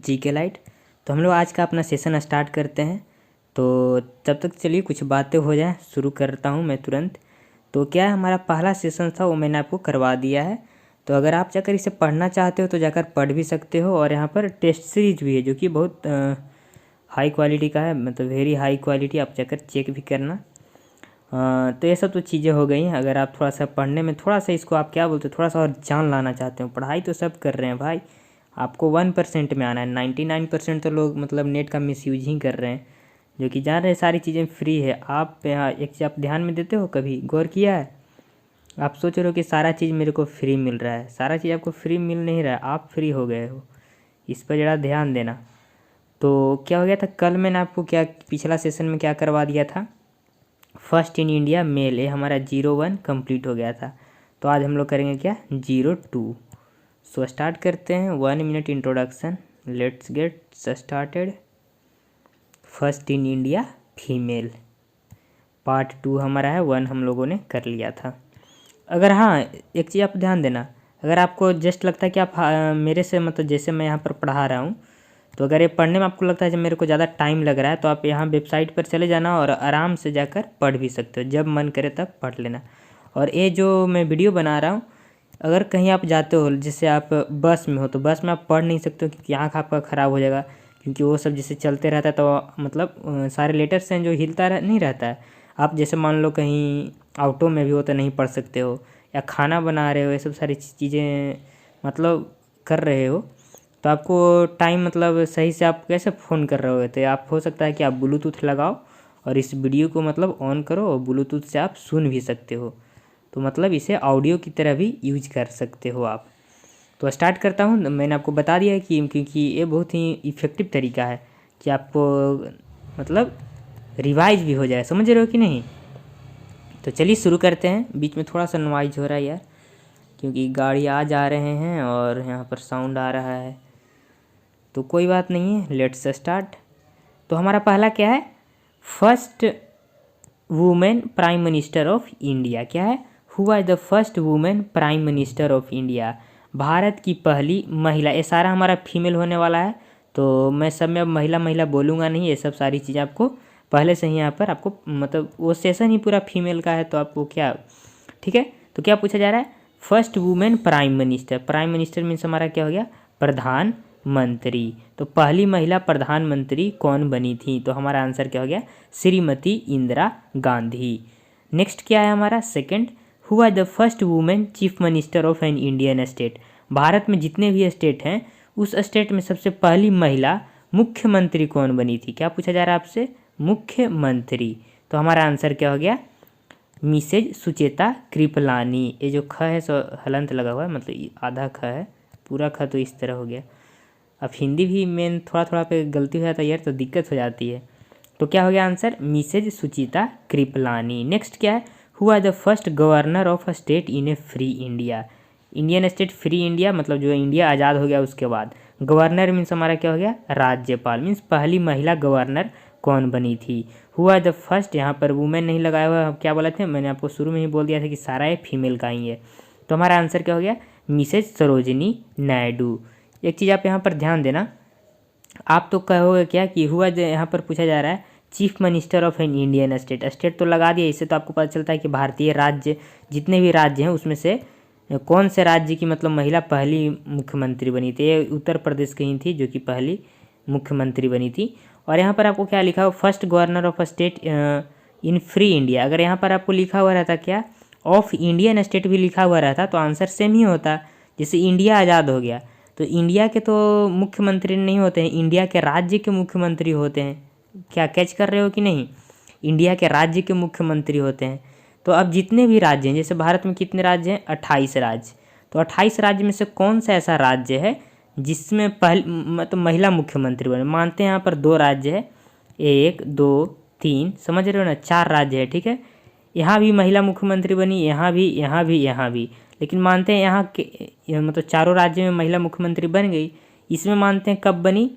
GK light. तो हम लोग आज का अपना सेशन स्टार्ट करते हैं। तो तब तक चलिए कुछ बातें हो जाए, शुरू करता हूँ मैं तुरंत। तो क्या है, हमारा पहला सेशन था वो मैंने आपको करवा दिया है। तो अगर आप जाकर इसे पढ़ना चाहते हो तो जाकर पढ़ भी सकते हो। और यहाँ पर टेस्ट सीरीज भी है जो कि बहुत हाई क्वालिटी का है, मतलब वेरी हाई क्वालिटी, आप जाकर चेक भी करना। तो ये सब तो चीज़ें हो गई हैं। अगर आप थोड़ा सा पढ़ने में थोड़ा सा इसको आप क्या बोलते हो, थोड़ा सा और जान लाना चाहते हो, पढ़ाई तो सब कर रहे हैं भाई, आपको 1% में आना है। 99% तो लोग मतलब नेट का मिसयूज ही कर रहे हैं, जो कि जान रहे हैं सारी चीज़ें फ्री है। आप यहाँ एक चीज़ आप ध्यान में देते हो, कभी गौर किया है? आप सोच रहे हो कि सारा चीज़ मेरे को फ्री मिल रहा है, सारा चीज़ आपको फ्री मिल नहीं रहा है, आप फ्री हो गए हो। इस पर ज़रा ध्यान देना। तो क्या हो गया था कल मैंने आपको क्या पिछला सेशन में क्या करवा दिया था, फर्स्ट इन इंडिया मेल, ये हमारा 01 कंप्लीट हो गया था। तो आज हम लोग करेंगे क्या, 02। सो स्टार्ट करते हैं। 1 minute introduction, let's get started. First in India female part 2 हमारा है, 1 हम लोगों ने कर लिया था। अगर हाँ, एक चीज़ आप ध्यान देना, अगर आपको जस्ट लगता है कि आप मेरे से मतलब जैसे मैं यहाँ पर पढ़ा रहा हूँ, तो अगर ये पढ़ने में आपको लगता है जब मेरे को ज़्यादा टाइम लग रहा है, तो आप यहाँ वेबसाइट पर चले जाना और आराम से जाकर पढ़ भी सकते हो, जब मन करे तब पढ़ लेना। और ये जो मैं वीडियो बना रहा हूँ, अगर कहीं आप जाते हो, जैसे आप बस में हो, तो बस में आप पढ़ नहीं सकते हो क्योंकि आँख आपका ख़राब हो जाएगा, क्योंकि वो सब जैसे चलते रहता है तो मतलब सारे लेटर्स हैं जो हिलता नहीं रहता है। आप जैसे मान लो कहीं ऑटो में भी हो तो नहीं पढ़ सकते हो, या खाना बना रहे हो, ये सब सारी चीज़ें मतलब कर रहे हो, तो आपको टाइम मतलब सही से आप कैसे फ़ोन कर रहे हो, तो आप हो सकता है कि आप ब्लूटूथ लगाओ और इस वीडियो को मतलब ऑन करो और ब्लूटूथ से आप सुन भी सकते हो। तो मतलब इसे ऑडियो की तरह भी यूज कर सकते हो आप। तो स्टार्ट करता हूँ। मैंने आपको बता दिया है कि क्योंकि ये बहुत ही इफ़ेक्टिव तरीका है कि आपको मतलब रिवाइज भी हो जाए, समझ रहे हो कि नहीं। तो चलिए शुरू करते हैं। बीच में थोड़ा सा नॉइज हो रहा है यार, क्योंकि गाड़ी आ जा रहे हैं और यहाँ पर साउंड आ रहा है, तो कोई बात नहीं है, लेट्स स्टार्ट। तो हमारा पहला क्या है, first women prime minister of India. क्या है, who was the first women prime minister of India, Bharat की पहली महिला। ये सारा हमारा फीमेल होने वाला है, तो मैं सब में अब महिला महिला बोलूँगा नहीं, ये सब सारी चीज़ें आपको पहले से ही यहाँ पर आपको मतलब वो सेशन ही पूरा फीमेल का है, तो आपको क्या ठीक है। तो क्या पूछा जा रहा है, first women prime minister. Prime minister means हमारा क्या हो गया, प्रधानमंत्री। तो पहली महिला प्रधानमंत्री कौन बनी थी, तो हमारा आंसर क्या हो गया, श्रीमती इंदिरा गांधी। नेक्स्ट क्या है हमारा second, who are the first women chief minister of an Indian state. Bharat में जितने भी स्टेट हैं, उस स्टेट में सबसे पहली महिला मुख्यमंत्री कौन बनी थी। क्या पूछा जा रहा है आपसे, मुख्यमंत्री। तो हमारा आंसर क्या हो गया, मिसेज सुचेता कृपलानी। ये जो ख है सो हलंत लगा हुआ है, मतलब आधा ख है, पूरा ख तो इस तरह हो गया। अब हिंदी भी मेन थोड़ा थोड़ा पे गलती हो जाता है यार, तो दिक्कत हो जाती है। तो क्या हो गया answer, Mrs Sucheta Kripalani. Next क्या है, who are the first governor of a state in a free India. Indian state free India मतलब जो इंडिया आज़ाद हो गया उसके बाद, गवर्नर मीन्स हमारा क्या हो गया, राज्यपाल। मीन्स पहली महिला गवर्नर कौन बनी थी। हु आर द फर्स्ट, यहाँ पर वुमेन नहीं लगाया हुआ, क्या बोला थे मैंने आपको शुरू में ही बोल दिया था कि सारा ये फीमेल का ही है। तो हमारा आंसर क्या हो गया, मिसेज सरोजिनी नायडू। एक चीज़ आप यहाँ पर ध्यान देना, आप तो कहोगे क्या कि हुआ जो यहाँ पर पूछा जा रहा है chief minister of an Indian state. State तो लगा दिया, इससे तो आपको पता चलता है कि भारतीय राज्य जितने भी राज्य हैं उसमें से कौन से राज्य की मतलब महिला पहली मुख्यमंत्री बनी थी। ये उत्तर प्रदेश की ही थी जो कि पहली मुख्यमंत्री बनी थी। और यहाँ पर आपको क्या लिखा हो, first governor of a state in free India. अगर यहाँ पर आपको लिखा हुआ रहता क्या, ऑफ इंडियन स्टेट भी लिखा हुआ रहता तो आंसर सेम ही होता। जैसे इंडिया आज़ाद हो गया तो इंडिया के तो मुख्यमंत्री नहीं होते हैं, इंडिया के राज्य के मुख्यमंत्री होते हैं। क्या कैच कर रहे हो कि नहीं, इंडिया के राज्य के मुख्यमंत्री होते हैं। तो अब जितने भी राज्य हैं, जैसे भारत में कितने राज्य हैं, 28 राज्य। तो 28 राज्य में से कौन सा ऐसा राज्य है जिसमें पहले मतलब महिला मुख्यमंत्री बने। मानते हैं यहाँ पर 2 राज्य है, 1 2 3, समझ रहे हो ना, 4 राज्य है, ठीक है। यहाँ भी महिला मुख्यमंत्री बनी, यहाँ भी, यहाँ भी, यहाँ भी। लेकिन मानते हैं यहाँ के मतलब चारों राज्यों में महिला मुख्यमंत्री बन गई। इसमें मानते हैं कब बनी,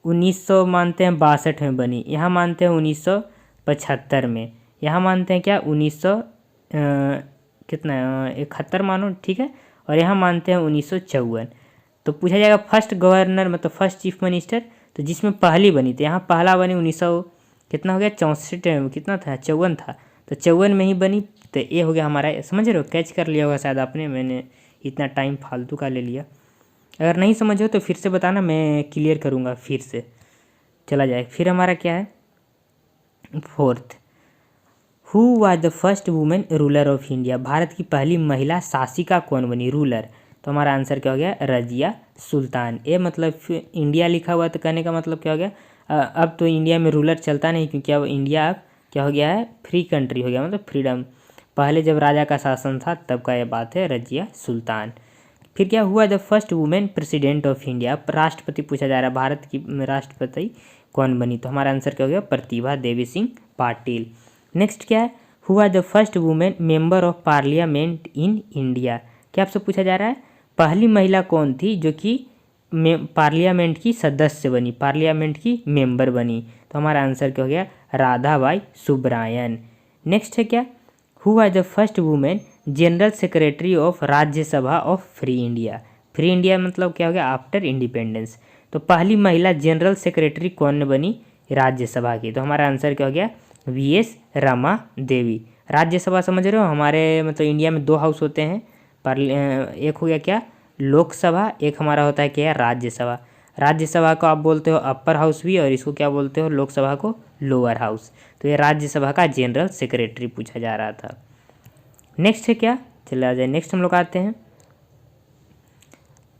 1900 मानते हैं 62 में बनी। यहाँ मानते हैं 1975 में। यहाँ मानते हैं क्या 1900 कितना 71 मानो, ठीक है। और यहाँ मानते हैं 1954। तो पूछा जाएगा फर्स्ट गवर्नर मतलब फर्स्ट चीफ मिनिस्टर, तो जिसमें पहली बनी, तो यहाँ पहला बनी 1900 कितना हो गया 64 कितना था 54 था, तो 54 में ही बनी। तो ये हो गया हमारा, समझ रहे हो, कैच कर लिया होगा शायद आपने, मैंने इतना टाइम फालतू का ले लिया। अगर नहीं समझ हो तो फिर से बताना, मैं क्लियर करूँगा फिर से, चला जाए। फिर हमारा क्या है fourth, who was the first women ruler of India, Bharat की पहली महिला शासिका कौन बनी रूलर, तो हमारा आंसर क्या हो गया रजिया सुल्तान। ये मतलब इंडिया लिखा हुआ तो कहने का मतलब क्या हो गया, अब तो इंडिया में रूलर चलता नहीं, क्योंकि अब इंडिया अब क्या हो गया है फ्री कंट्री हो गया, मतलब फ्रीडम। पहले जब राजा का शासन था तब का ये बात है, रजिया सुल्तान। फिर क्या हुआ the first women president of India, राष्ट्रपति पूछा जा रहा है, भारत की राष्ट्रपति कौन बनी, तो हमारा आंसर क्या हो गया प्रतिभा देवी सिंह पाटिल। नेक्स्ट क्या है, हुआ the first women member of parliament in India, क्या आपसे पूछा जा रहा है पहली महिला कौन थी जो कि पार्लियामेंट की सदस्य बनी, पार्लियामेंट की मेंबर बनी, तो हमारा आंसर क्या हो गया राधाबाई सुब्रायन। नेक्स्ट है क्या, हुआ the first women general secretary of Rajya Sabha of free India, free India मतलब क्या हो गया आफ्टर इंडिपेंडेंस, तो पहली महिला जनरल सेक्रेटरी कौन बनी राज्यसभा की, तो हमारा आंसर क्या हो गया वीएस रमा देवी। राज्यसभा समझ रहे हो, हमारे मतलब इंडिया में 2 हाउस होते हैं, एक हो गया क्या लोकसभा, एक हमारा होता है क्या राज्यसभा। राज्यसभा को आप बोलते हो अपर हाउस भी, और इसको क्या बोलते हो लोकसभा को लोअर हाउस, तो ये राज्यसभा का जनरल सेक्रेटरी पूछा जा रहा था। नेक्स्ट है क्या, चला जाए नेक्स्ट हम लोग आते हैं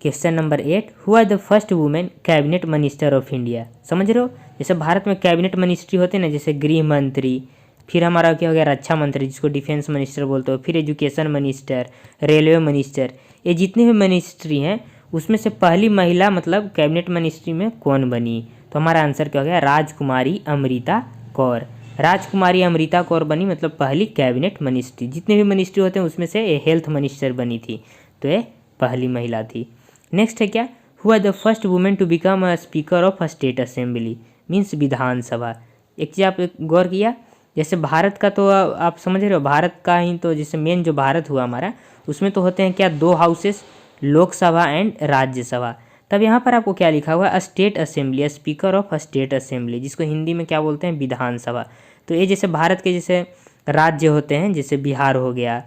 क्वेश्चन नंबर 8, हुआ the first women cabinet minister of India, समझ रहे हो जैसे भारत में कैबिनेट मिनिस्ट्री होते हैं ना, जैसे गृह मंत्री, फिर हमारा क्या हो गया रक्षा मंत्री जिसको डिफेंस मिनिस्टर बोलते हो, फिर एजुकेशन मिनिस्टर, रेलवे मिनिस्टर, ये जितने भी मिनिस्ट्री हैं उसमें से पहली महिला मतलब कैबिनेट मिनिस्ट्री में कौन बनी, तो हमारा आंसर क्या हो गया राजकुमारी अमृता कौर। राजकुमारी अमृता कौर बनी मतलब पहली कैबिनेट मिनिस्ट्री, जितने भी मिनिस्ट्री होते हैं उसमें से ये हेल्थ मिनिस्टर बनी थी, तो ये पहली महिला थी। नेक्स्ट है क्या, हुआ the first women to become a speaker of a state assembly, means विधानसभा। एक चीज़ आप गौर किया, जैसे भारत का तो आप समझ रहे हो, भारत का ही तो जैसे मेन जो भारत हुआ हमारा, उसमें तो होते हैं क्या 2 हाउसेस, लोकसभा एंड राज्यसभा। तब यहाँ पर आपको क्या लिखा हुआ है state assembly, speaker of a state assembly, जिसको हिंदी में क्या बोलते हैं विधानसभा। तो ये जैसे भारत के जैसे राज्य होते हैं, जैसे बिहार हो गया,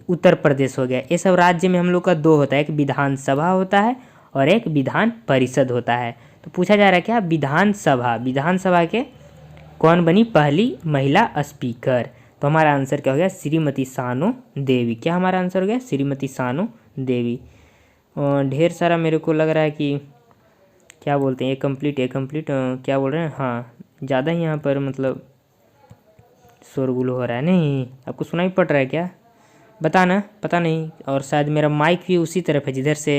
उत्तर प्रदेश हो गया, ये सब राज्य में हम लोग का 2 होता है, एक विधानसभा होता है और एक विधान परिषद होता है। तो पूछा जा रहा है क्या विधानसभा, विधानसभा के कौन बनी पहली महिला स्पीकर, तो हमारा आंसर क्या हो गया श्रीमती सानू देवी। क्या हमारा आंसर हो गया श्रीमती सानू देवी। ढेर सारा मेरे को लग रहा है कि क्या बोलते हैं ये कंप्लीट क्या बोल रहे हैं, हाँ ज़्यादा ही यहाँ पर मतलब शोरगुल हो रहा है, नहीं आपको सुनाई पड़ रहा है क्या बताना, पता नहीं, और शायद मेरा माइक भी उसी तरफ है जिधर से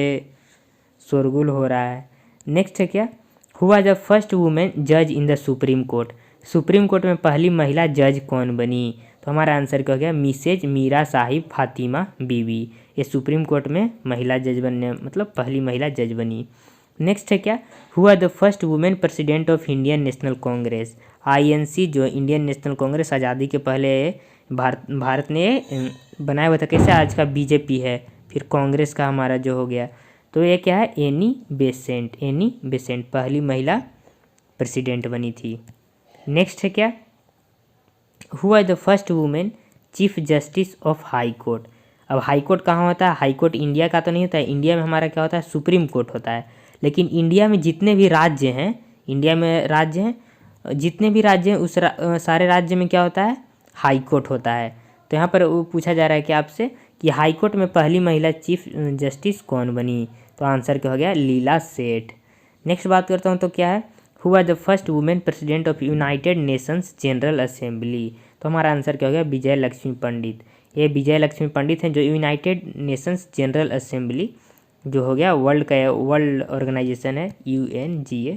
शोरगुल हो रहा है। नेक्स्ट है क्या, हुआ द फर्स्ट वुमेन जज in the supreme court, supreme court में पहली महिला जज कौन बनी, तो हमारा आंसर क्या हो गया मिसेज मीरा साहिब फातिमा बीवी, ये सुप्रीम कोर्ट में महिला जज बनने मतलब पहली महिला जज बनी। नेक्स्ट है क्या, हुआ the first women president of Indian national Congress, INC जो इंडियन नेशनल कांग्रेस आज़ादी के पहले भारत ने बनाया हुआ था, कैसे आज का बीजेपी है, फिर कांग्रेस का हमारा जो हो गया, तो ये क्या है एनी बेसेंट पहली महिला प्रेसिडेंट बनी थी। नेक्स्ट है क्या, हुआ the first women chief justice of high court, अब हाई कोर्ट कहाँ होता है, हाई कोर्ट इंडिया का तो नहीं होता है, इंडिया में हमारा क्या होता है सुप्रीम कोर्ट होता है, लेकिन इंडिया में जितने भी राज्य हैं, इंडिया में राज्य हैं जितने भी राज्य हैं उस सारे राज्य में क्या होता है हाई कोर्ट होता है। तो यहाँ पर वो पूछा जा रहा है कि आपसे कि हाई कोर्ट में पहली महिला चीफ जस्टिस कौन बनी, तो आंसर क्या हो गया लीला सेठ। नेक्स्ट बात करता हूँ तो क्या है, हुआ the first women president of United Nations general assembly, तो हमारा आंसर क्या हो गया विजय लक्ष्मी पंडित। ये विजय लक्ष्मी पंडित हैं जो यूनाइटेड नेशंस जनरल असेंबली जो हो गया वर्ल्ड ऑर्गेनाइजेशन है UNGA,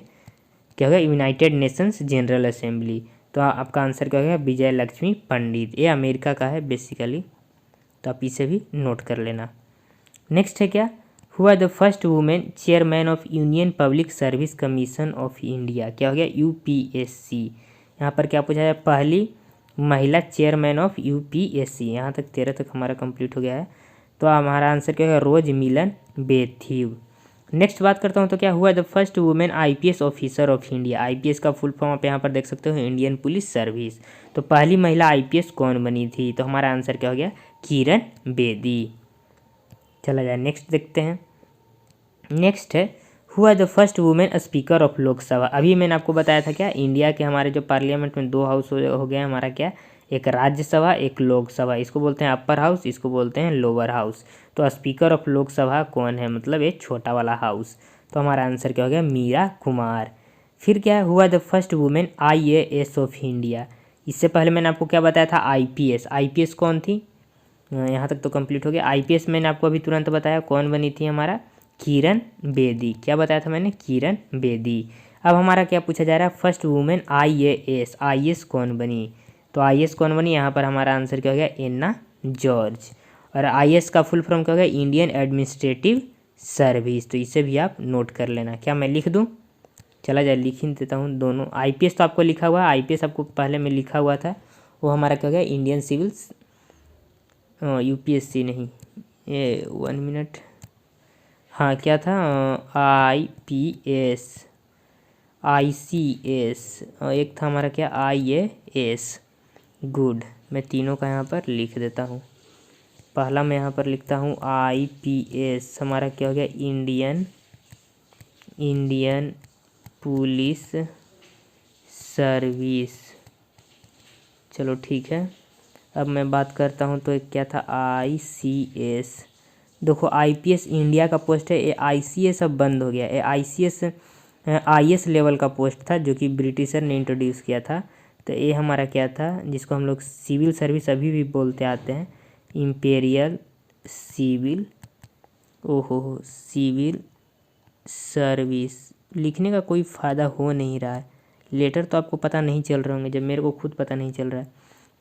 क्या हो गया यूनाइटेड नेशंस जनरल असेंबली, तो आपका आंसर क्या हो गया विजय लक्ष्मी पंडित, ये अमेरिका का है बेसिकली, तो आप इसे भी नोट कर लेना। नेक्स्ट है क्या, हुआ the first women chairman of union public service commission of India, क्या हो गया UPSC, यहाँ पर क्या पूछा जाए पहली महिला चेयरमैन ऑफ UPSC। यहाँ तक 13 तक हमारा कंप्लीट हो गया है, तो हमारा आंसर क्या होगा रोज मिलन बेथ्यू। नेक्स्ट बात करता हूँ तो क्या हुआ the first women IPS officer of India. IPS का फुल फॉर्म आप यहाँ पर देख सकते हो, इंडियन पुलिस सर्विस। तो पहली महिला आईपीएस कौन बनी थी, तो हमारा आंसर क्या हो गया, किरण बेदी। चला जाए नेक्स्ट देखते हैं। नेक्स्ट है हुआ the first women speaker of Lok Sabha. अभी मैंने आपको बताया था क्या, इंडिया के हमारे जो पार्लियामेंट में दो हाउस हो गए हमारा क्या, एक राज्यसभा एक लोकसभा। इसको बोलते हैं अपर हाउस, इसको बोलते हैं लोअर हाउस। तो स्पीकर ऑफ लोकसभा कौन है, मतलब एक छोटा वाला हाउस। तो हमारा आंसर क्या हो गया, मीरा कुमार। फिर क्या हुआ the first women IAS of India. इससे पहले मैंने आपको क्या बताया था, आईपीएस। आईपीएस कौन थी, यहाँ तक तो कंप्लीट हो गया। आईपीएस मैंने आपको अभी तुरंत बताया कौन बनी थी, हमारा किरण बेदी। क्या बताया था मैंने, किरण बेदी। अब हमारा क्या पूछा जा रहा है, फर्स्ट वुमेन आईएएस। आईएएस कौन बनी, तो आईएएस कौन बनी, यहाँ पर हमारा आंसर क्या हो गया, एन्ना जॉर्ज। और आईएएस का फुल फॉर्म क्या हो गया, इंडियन एडमिनिस्ट्रेटिव सर्विस। तो इसे भी आप नोट कर लेना। क्या मैं लिख दूँ, चला जाए लिख ही देता हूँ दोनों। आईपीएस तो आपको लिखा हुआ है, आईपीएस आपको पहले में लिखा हुआ था, वो हमारा क्या हो गया, इंडियन सिविल यूपीएससी नहीं, ये 1 मिनट, हाँ क्या था, आईपीएस आईसीएस, एक था हमारा क्या, आईएएस। गुड, मैं तीनों का यहाँ पर लिख देता हूँ। पहला मैं यहाँ पर लिखता हूँ आईपीएस, हमारा क्या हो गया, इंडियन पुलिस सर्विस। चलो ठीक है। अब मैं बात करता हूँ तो एक क्या था, आईसीएस। देखो आईपीएस इंडिया का पोस्ट है, ये आईसीएस अब बंद हो गया। ये आईसीएस आईएएस लेवल का पोस्ट था जो कि ब्रिटिशर ने इंट्रोड्यूस किया था। तो ये हमारा क्या था, जिसको हम लोग सिविल सर्विस अभी भी बोलते आते हैं, इम्पेरियल सिविल, ओहो सिविल सर्विस। लिखने का कोई फ़ायदा हो नहीं रहा है, लेटर तो आपको पता नहीं चल रहे होंगे जब मेरे को खुद पता नहीं चल रहा है।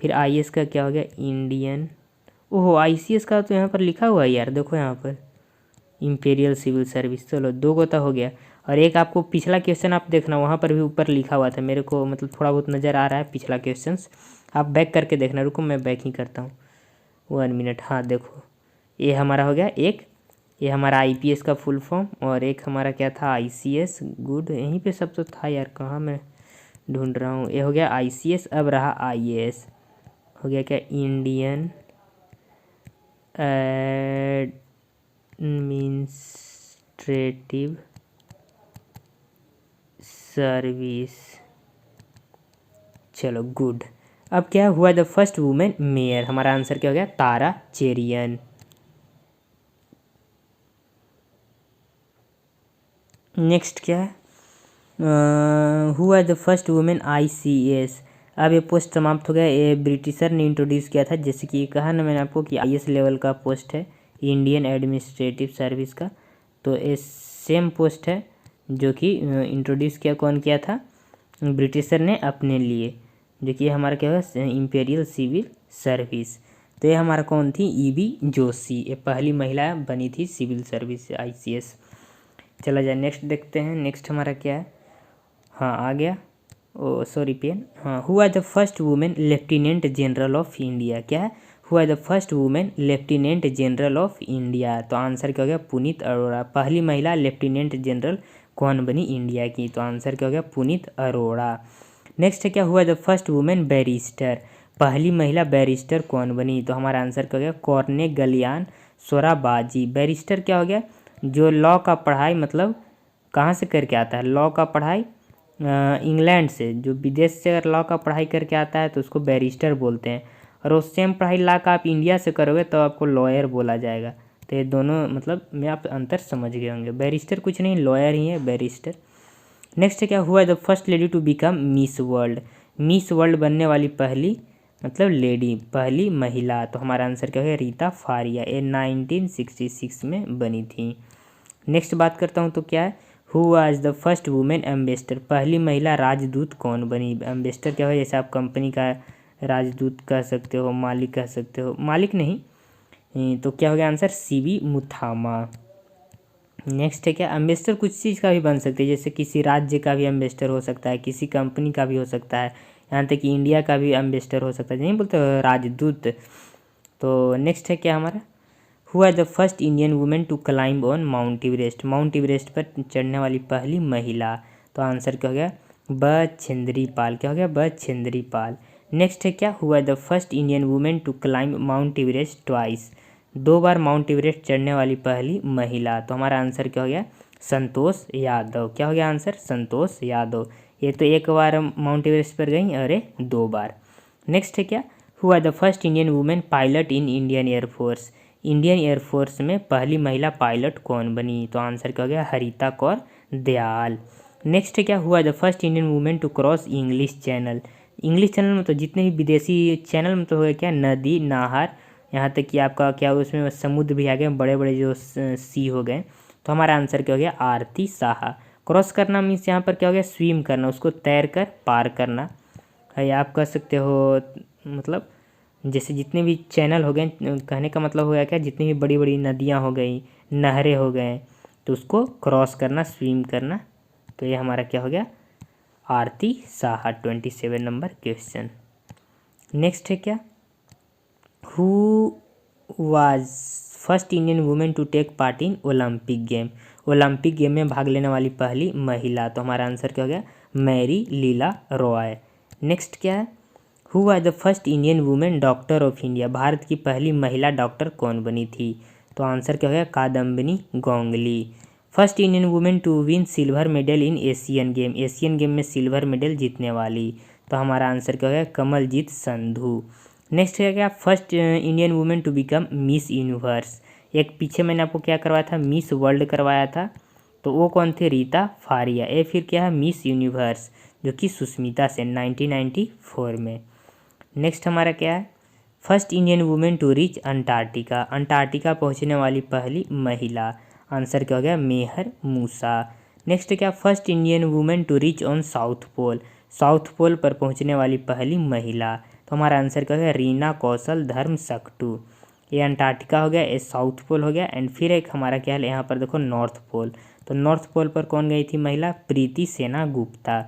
फिर आईएएस का क्या हो गया, इंडियन, ओहो आईसीएस का तो यहाँ पर लिखा हुआ है यार, देखो यहाँ पर इम्पेरियल सिविल सर्विस। चलो दो गोता हो गया। और एक आपको पिछला क्वेश्चन आप देखना, वहाँ पर भी ऊपर लिखा हुआ था, मेरे को मतलब थोड़ा बहुत नज़र आ रहा है पिछला क्वेश्चन, आप बैक करके देखना। रुको मैं बैक ही करता हूँ, 1 मिनट। हाँ देखो ये हमारा हो गया एक, ये हमारा आईपीएस का फुल फॉर्म, और एक हमारा क्या था, आईसीएस। गुड, यहीं पे सब तो था यार, कहाँ मैं ढूंढ रहा हूँ। ये हो गया आईसीएस, अब रहा आईएएस, हो गया क्या, इंडियन एडमिनिस्ट्रेटिव सर्विस। चलो गुड। अब क्या हुआ, द फर्स्ट वुमेन मेयर। हमारा आंसर क्या हो गया, तारा चेरियन। नेक्स्ट क्या है, हुआ द फर्स्ट वुमेन आईसीएस। अब ये पोस्ट समाप्त हो गया, ये ब्रिटिशर ने इंट्रोड्यूस किया था, जैसे कि कहा ना मैंने आपको कि आईएएस लेवल का पोस्ट है, इंडियन एडमिनिस्ट्रेटिव सर्विस का। तो ये सेम पोस्ट है जो कि इंट्रोड्यूस किया, कौन किया था, ब्रिटिशर ने अपने लिए, जो कि हमारा क्या होगा, इम्पेरियल सिविल सर्विस। तो ये हमारा कौन थी, ईबी जोशी, ये पहली महिला बनी थी सिविल सर्विस आईसीएस। चला जाए नेक्स्ट देखते हैं। नेक्स्ट हमारा क्या है, हाँ आ गया, ओ सॉरी पेन, हाँ हुआ the first women lieutenant general of India. क्या है, हुआ the first women lieutenant general of India. तो आंसर क्या हो गया, पुनीत अरोड़ा। पहली महिला लेफ्टिनेंट जनरल कौन बनी इंडिया की, तो आंसर क्या हो गया, पुनीत अरोड़ा। नेक्स्ट है क्या, हुआ द फर्स्ट वुमेन बैरिस्टर। पहली महिला बैरिस्टर कौन बनी, तो हमारा आंसर क्या हो गया, कॉर्नेगलियान सोराबाजी। बैरिस्टर क्या हो गया, जो लॉ का पढ़ाई मतलब कहाँ से करके आता है, लॉ का पढ़ाई इंग्लैंड से, जो विदेश से अगर लॉ का पढ़ाई करके आता है तो उसको बैरिस्टर बोलते हैं। और वो सेम पढ़ाई लॉ का आप इंडिया से करोगे तो आपको लॉयर बोला जाएगा। तो ये दोनों मतलब में आप अंतर समझ गए होंगे, बैरिस्टर कुछ नहीं, लॉयर ही है बैरिस्टर। नेक्स्ट क्या हुआ, the first lady to become Miss World. Miss World बनने वाली पहली मतलब लेडी, पहली महिला। तो हमारा आंसर क्या है, रीता फारिया। ये 1966 में बनी थी। नेक्स्ट बात करता हूँ तो क्या है, who was the first women ambassador. पहली महिला राजदूत कौन बनी। एम्बेसडर क्या हो, जैसे आप कंपनी का राजदूत कह सकते हो, मालिक कह सकते हो, मालिक नहीं, तो क्या हो गया आंसर, सीवी मुथामा। नेक्स्ट है क्या, एम्बेसडर कुछ चीज़ का भी बन सकती है, जैसे किसी राज्य का भी एम्बेसडर हो सकता है, किसी कंपनी का भी हो सकता है, यहाँ तक कि इंडिया का भी एम्बेसडर हो सकता है, नहीं बोलते राजदूत। तो नेक्स्ट है क्या हमारा, who are the first Indian women to climb on Mount Everest, Mount Everest पर चढ़ने वाली पहली महिला। तो आंसर क्या हो गया, बछेंद्री पाल। क्या हो गया, बछेंद्री पाल। नेक्स्ट है क्या, who are the first Indian women to climb Mount Everest twice, 2 बार माउंट एवरेस्ट चढ़ने वाली पहली महिला। तो हमारा आंसर क्या हो गया, संतोष यादव। क्या हो गया आंसर, संतोष यादव। ये तो 1 बार माउंट एवरेस्ट पर गई और ये 2 बार। नेक्स्ट है क्या, who are the first Indian women pilot in Indian air force, Indian air force में पहली महिला पायलट कौन बनी। तो आंसर क्या हो गया, हरिता कौर दयाल। नेक्स्ट है क्या, who are the first Indian women to cross English Channel, English Channel में तो जितने भी विदेशी चैनल में तो हो गया क्या, नदी नाहर, यहाँ तक कि आपका क्या उसमें समुद्र भी आ गए, बड़े बड़े जो सी हो गए। तो हमारा आंसर क्या हो गया, आरती साहा। क्रॉस करना मीन्स यहाँ पर क्या हो गया, स्विम करना, उसको तैर कर पार करना है, आप कह सकते हो। मतलब जैसे जितने भी चैनल हो गए, कहने का मतलब हो गया क्या, जितनी भी बड़ी बड़ी नदियाँ हो गई, नहरें हो गए, तो उसको क्रॉस करना, स्विम करना। तो ये हमारा क्या हो गया, Arti Saha. 27 number question. Next है क्या, who was first Indian women to take part in Olympic game, Olympic game में भाग लेने वाली पहली महिला। तो हमारा आंसर क्या हो गया, मैरी लीला रॉय। नेक्स्ट क्या है, who are the first Indian women doctor of India, Bharat की पहली महिला डॉक्टर कौन बनी थी। तो आंसर क्या हो गया, Kadambini Ganguly. First Indian women to win silver medal in Asian game, Asian game में सिल्वर मेडल जीतने वाली। तो हमारा आंसर क्या हो गया, कमलजीत संधू। नेक्स्ट है क्या, first Indian women to become Miss Universe, एक पीछे मैंने आपको क्या करवाया था, मिस वर्ल्ड करवाया था, तो वो कौन थे, रीता फारिया। ये फिर क्या है, मिस यूनिवर्स, जो कि सुष्मिता सेन 1994 में। नेक्स्ट हमारा क्या है, first Indian women to reach Antarctica, Antarctica पहुंचने वाली पहली महिला। आंसर क्या हो गया, मेहर मूसा। नेक्स्ट क्या, first Indian women to reach on South Pole, South Pole पर पहुंचने वाली पहली महिला। तो हमारा आंसर क्या हो गया, रीना कौशल धर्म सक्टू। ये अंटार्कटिका हो गया, ये साउथ पोल हो गया, एंड फिर एक हमारा क्या है, यहाँ पर देखो नॉर्थ पोल। तो नॉर्थ पोल पर कौन गई थी महिला, प्रीति सेना गुप्ता।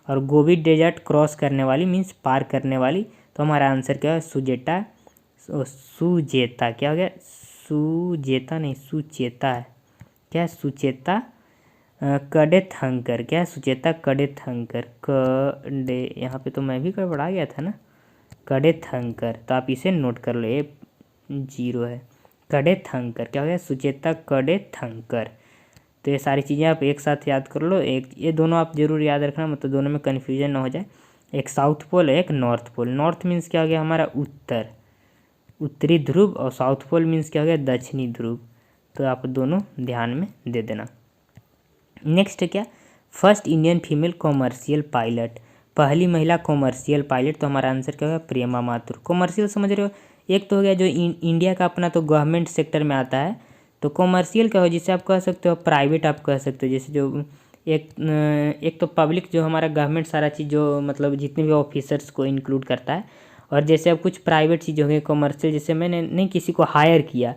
और गोबी डेजर्ट क्रॉस करने वाली मीन्स पार करने वाली। तो हमारा आंसर क्या है, सुजेता। क्या हो गया, सुजेता नहीं, सुचेता है क्या, सुचेता कडेथंकर। क्या, सुचेता कडेथंकर, कड़े, यहाँ पे तो मैं भी गड़बड़ा गया था ना, कडेथंकर। तो आप इसे नोट कर लो, ये 0 है, कडेथंकर। क्या हो गया, सुचेता कडेथंकर। तो ये सारी चीज़ें आप एक साथ याद कर लो, एक ये दोनों आप जरूर याद रखना, मतलब दोनों में कन्फ्यूजन ना हो जाए। एक साउथ पोल है, एक नॉर्थ पोल। नॉर्थ मीन्स क्या हो गया हमारा उत्तर, उत्तरी ध्रुव, और साउथ पोल मीन्स क्या हो गया, दक्षिणी ध्रुव। तो आप दोनों ध्यान में दे देना। नेक्स्ट क्या, first Indian female commercial pilot, पहली महिला कॉमर्शियल पायलट। तो हमारा आंसर क्या होगा, प्रेमा माथुर। कॉमर्शियल समझ रहे हो, एक तो हो गया जो इंडिया का अपना तो गवर्नमेंट सेक्टर में आता है, तो कॉमर्शियल क्या हो, जिसे आप कह सकते हो प्राइवेट, आप कह सकते हो। जैसे जो एक तो पब्लिक जो हमारा गवर्नमेंट सारा चीज़ जो मतलब जितने भी ऑफिसर्स को इंक्लूड करता है, और जैसे अब कुछ प्राइवेट चीज़ हो गई कॉमर्शियल, जैसे मैंने नहीं किसी को हायर किया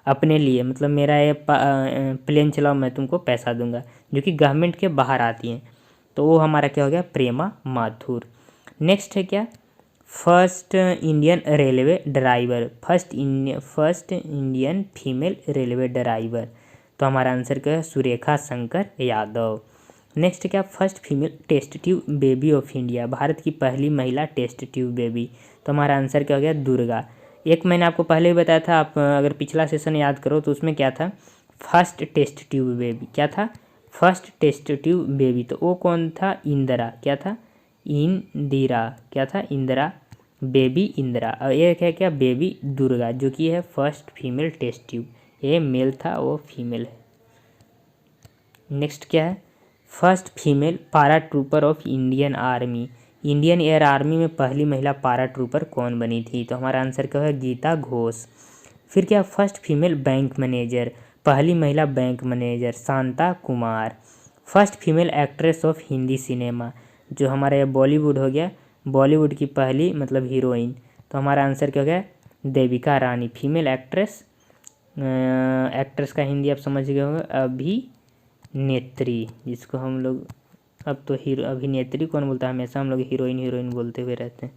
अपने लिए, मतलब मेरा ये प्लेन चलाओ मैं तुमको पैसा दूंगा, जो कि गवर्नमेंट के बाहर आती हैं, तो वो हमारा क्या हो गया, प्रेमा माथुर। नेक्स्ट है क्या, first Indian railway driver, first Indian female railway driver. तो हमारा आंसर क्या है, सुरेखा शंकर यादव। नेक्स्ट क्या, first female test tube baby of India, Bharat की पहली महिला टेस्ट ट्यूब बेबी। तो हमारा आंसर क्या हो गया, दुर्गा। एक मैंने आपको पहले ही बताया था, आप अगर पिछला सेशन याद करो तो उसमें क्या था, फर्स्ट टेस्ट ट्यूब बेबी। क्या था, फर्स्ट टेस्ट ट्यूब बेबी। तो वो कौन था, इंदिरा। क्या था, इंदिरा। क्या था, इंदिरा, बेबी इंदिरा। और एक है क्या, बेबी दुर्गा, जो कि है फर्स्ट फीमेल टेस्ट ट्यूब। ये मेल था, वो फीमेल है। नेक्स्ट क्या है, फर्स्ट फीमेल पारा trooper of Indian army, Indian air army में पहली महिला पारा ट्रूपर कौन बनी थी। तो हमारा आंसर क्या है, गीता घोष। फिर क्या, फर्स्ट फीमेल बैंक मैनेजर, पहली महिला bank manager Shanta Kumar. First female actress of Hindi cinema, जो हमारा बॉलीवुड हो गया, बॉलीवुड की पहली मतलब हीरोइन। तो हमारा आंसर क्या हो गया, Devika Rani, female actress. Actress का हिंदी आप समझ गए होंगे, अभिनेत्री, जिसको हम लोग अब तो हीरो, अभिनेत्री कौन बोलता है, हमेशा हम लोग हीरोइन बोलते हुए रहते हैं।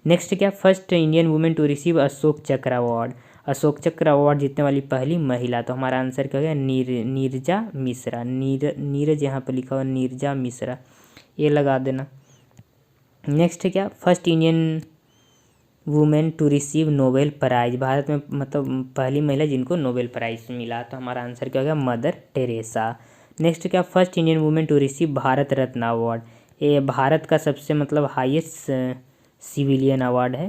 नेक्स्ट क्या, first Indian women to receive Ashok Chakra award, Ashok Chakra award जीतने वाली पहली महिला, तो हमारा आंसर क्या हो गया, नीरजा मिश्रा। नीरज यहाँ पर लिखा हुआ, नीरजा मिश्रा, ये लगा देना। नेक्स्ट है क्या, first Indian women to receive Nobel Prize, Bharat में मतलब पहली महिला जिनको नोबेल प्राइज मिला, तो हमारा आंसर क्या हो गया, मदर टेरेसा। नेक्स्ट क्या, first Indian women to receive Bharat Ratna award, ये भारत का सबसे मतलब हाईएस्ट सिविलियन अवार्ड है,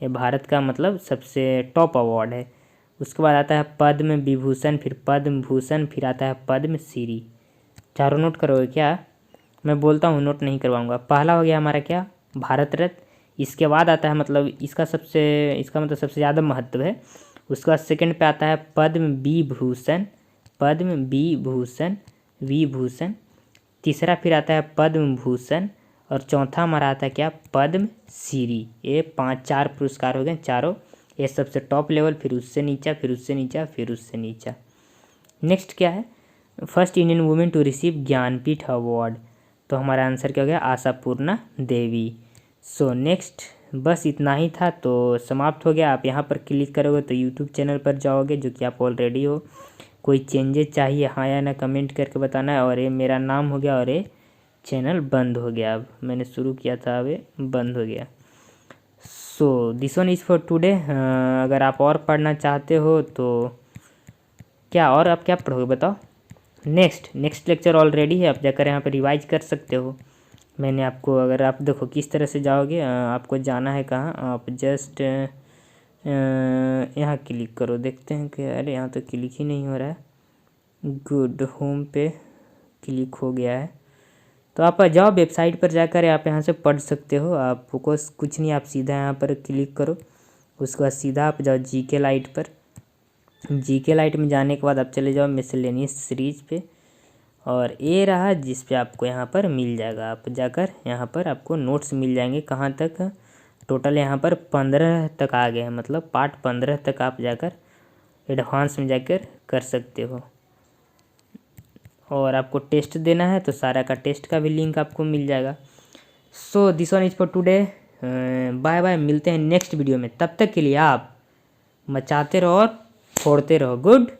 ये भारत का मतलब सबसे टॉप अवार्ड है। उसके बाद आता है पद्म विभूषण, फिर पद्म भूषण, फिर आता है पद्म श्री। चारों नोट करोगे क्या, मैं बोलता हूँ नोट नहीं करवाऊंगा। पहला हो गया हमारा क्या, भारत रत्न, इसके बाद आता है मतलब इसका मतलब सबसे ज़्यादा महत्व है। उसके बाद सेकंड पे आता है पद्म विभूषण, पद्म विभूषण। तीसरा फिर आता है पद्म भूषण, और चौथा हमारा आता है क्या, पद्म श्री। ये 4 पुरस्कार हो गए चारों, ये सबसे टॉप लेवल, फिर उससे नीचा, फिर उससे नीचा, फिर उससे नीचा। नेक्स्ट क्या है, first Indian women to receive Jnanpith award, तो हमारा आंसर क्या हो गया, आशापूर्णा देवी। सो नेक्स्ट बस इतना ही था, तो समाप्त हो गया। आप यहाँ पर क्लिक करोगे तो यूट्यूब चैनल पर जाओगे, जो कि आप ऑलरेडी हो। कोई चेंजेस चाहिए हाँ या ना कमेंट करके बताना है। और ये मेरा नाम हो गया, और ये चैनल बंद हो गया, अब मैंने शुरू किया था, अब ये बंद हो गया। सो this one is for today. अगर आप और पढ़ना चाहते हो तो क्या, और आप क्या पढ़ोगे बताओ। नेक्स्ट लेक्चर ऑलरेडी है, आप जाकर यहाँ पर रिवाइज कर सकते हो। मैंने आपको, अगर आप देखो किस तरह से जाओगे, आपको जाना है कहाँ, आप जस्ट यहाँ क्लिक करो, देखते हैं कि अरे यहाँ तो क्लिक ही नहीं हो रहा है। गुड, होम पे क्लिक हो गया है, तो आप जाओ वेबसाइट पर जाकर आप यहाँ से पढ़ सकते हो। आपको कुछ नहीं, आप सीधा यहाँ पर क्लिक करो, उसके बाद सीधा आप जाओ जीके लाइट पर। जीके लाइट में जाने के बाद आप चले जाओ मिसलेनियस सीरीज पे, और ये रहा जिस पे आपको यहाँ पर मिल जाएगा। आप जाकर यहाँ पर आपको नोट्स मिल जाएंगे, कहाँ तक, टोटल यहाँ पर 15 तक आ गए हैं, मतलब पार्ट 15 तक आप जाकर एडवांस में जाकर कर सकते हो। और आपको टेस्ट देना है तो सारा का टेस्ट का भी लिंक आपको मिल जाएगा। So this one is for today, bye bye, मिलते हैं नेक्स्ट वीडियो में। तब तक के लिए आप मचाते रहो और फोड़ते रहो। गुड।